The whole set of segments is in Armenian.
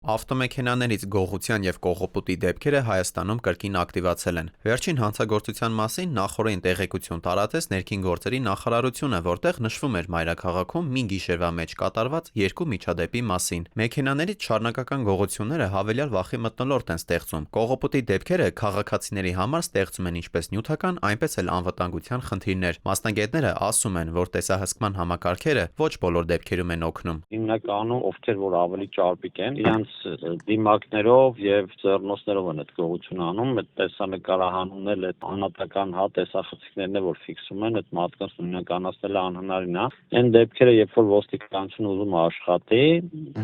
Ավտոմեքենաներից գողության եւ կողոպուտի դեպքերը Հայաստանում կրկին ակտիվացել են։ Վերջին հանցագործության մասին նախօրեն տեղեկություն տարածեց ներքին գործերի նախարարությունը, որտեղ նշվում էր մայրաքաղաքում մի գիշերվա մեջ կատարված երկու միջադեպի մասին։ Մեքենաներից շարունակական գողությունները հավելյալ վախի մթնոլորտ են ստեղծում։ Կողոպուտի դեպքերը քաղաքացիների համար ստեղծում են ինչպես նյութական, այնպես էլ անվտանգության խնդիրներ։ Մասնագետները ասում են, որ տեսահսկման համակարգերը ոչ բոլոր դեպքերում են օգնում։ Հիմնականում ովքեր որ ավելի ճարպիկ են, իրանց դիմակներով եւ ձեռնոցներով են այդ գողությունը անում, այդ տեսանկարահանումն էլ այդ անհատական տեսախցիկներն է որ ֆիքսում են, այդ մարդկանց նույնականացնելը անհնարին է։ Այն դեպքերը, երբ որ ոստիկանությունը ուզում է աշխատի,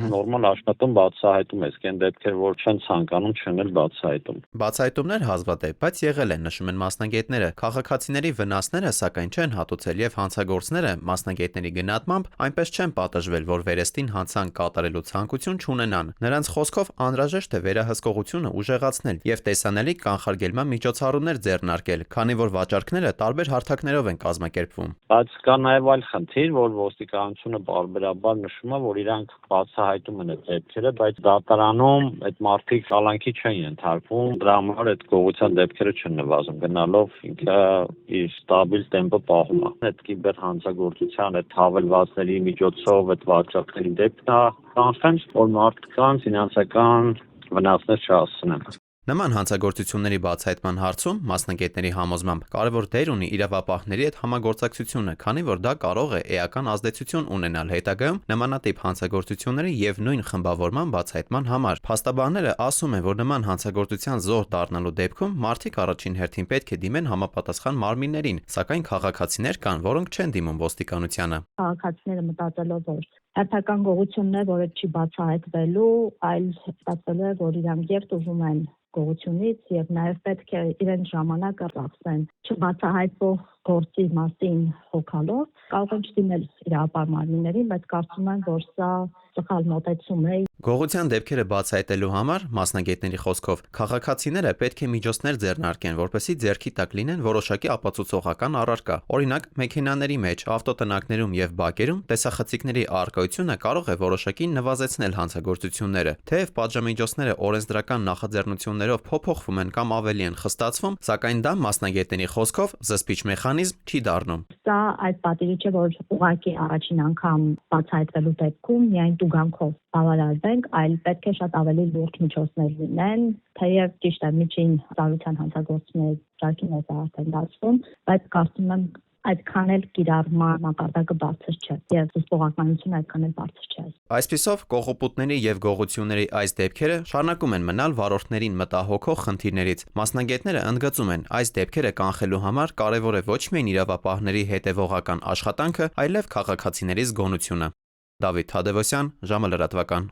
նորմալ աշխատում բացահայտում է, իսկ այն դեպքերը, որ չեն ցանկանում, չեն էլ բացահայտում։ Բացահայտումներ հազվադեպ, բայց եղել են, նշում են մասնագետները։ Քաղաքացիների վնասները սակայն չեն հատուցել եւ հանցագործները մասնագետների գնահատմամբ այնպես չեն պատժվել, որ վերստին հանցանք կատարելու ցանկություն չունենան։ Նրանց խոսքով անհրաժեշտ է վերահսկողությունը ուժեղացնել եւ տեսանելի կանխարգելման միջոցառումներ ձեռնարկել, քանի որ վաճառքները տարբեր հարթակներով են կազմակերպվում։ Բայց կա նաեւ այլ խնդիր, որ ոստիկանությունը բարբերաբար նշում է, որ իրանք բացահայտում են այդ դեպքերը, բայց դատարանում այդ մարդիկ կալանքի չեն ենթարկվում, դրա համար այդ գողության դեպքերը չեն նվազում, գնալով ինքը իր ստաբիլ տեմպը պահում է։ Այդ կիբերհանցագործության այդ հավելվածների միջոցով այդ վաճառքների դեպքն կանխեն, որ մարդկանց ֆինանսական վնասներ չհասցնեն։ Նման հանցագործությունների բացահայտման հարցում մասնագետների համոզմամբ կարևոր դեր ունի իրավապահների հետ համագործակցությունը, քանի որ դա կարող է էական ազդեցություն ունենալ հետագայում նմանատիպ հանցագործությունների եւ նույն խմբավորման բացահայտման համար։ Փաստաբանները ասում են, որ նման հանցագործության զոհ դառնալու դեպքում մարդիկ առաջին հերթին պետք է դիմեն համապատասխան մարմիններին, սակայն քաղաքացիներ կան, որոնք չեն դիմում ոստիկանությանը։ Քաղաքացիները մտածելով, որ հերթական գողությունն է, որը չի բացահայտվելու, այլ ստացվելու է, որ իրանք եւ ուզում են գողությունից եւ նաեւ պետք է իրենց ժամանակը ծախսեն չբացահայտվող գործի մասին հոգալով, կարող են չդիմել իրավապահ մարմիններին, բայց կարծում եմ, որ սա սխալ մոտեցում է։ Գողության դեպքերը բացահայտելու համար մասնագետների խոսքով քաղաքացիները պետք է միջոցներ ձեռնարկեն, որպեսզի ձեռքի տակ լինեն որոշակի ապացուցողական առարկա։ Օրինակ, մեքենաների մեջ, ավտոտնակներում եւ բակերում տեսախցիկների առկայությունը կարող է որոշակի նվազեցնել հանցագործությունները։ Թեև պատժամիջոցները օրենսդրական նախաձեռնություններով փոփոխվում են կամ ավելի են խստացվում, սակայն դա մասնագետների խոսքով զսպիչ մեխանիզմ չի դառնում։ Սա այդ պատիվը չէ, որ ուղղակի առաջին անգամ բացահայտվելու դեպքում միայն տուգանքով բավարարվենք, այլ պետք է շատ ավելի լուրջ միջոցներ լինեն, թեև ճիշտ է միջին ծառայության հանցագործությունների ճարքի մեջ արդեն դասվում, բայց կարծում եմ այդքան էլ կիրառման մակարդակը բարձր չէ եւ զսպողականությունը այդքան էլ բարձր չէ։ Այսպիսով կողոպուտների եւ գողությունների այս դեպքերը շարունակում են մնալ վարորդներին մտահոգող խնդիրներից։ Մասնագետները ընդգծում են, այս դեպքերը կանխելու համար կարևոր է ոչ միայն իրավապահների հետևողական աշխատանքը, այլև քաղաքացիների զգոնությունը։ Դավիթ Թադևոսյան, ժամը լրատվական։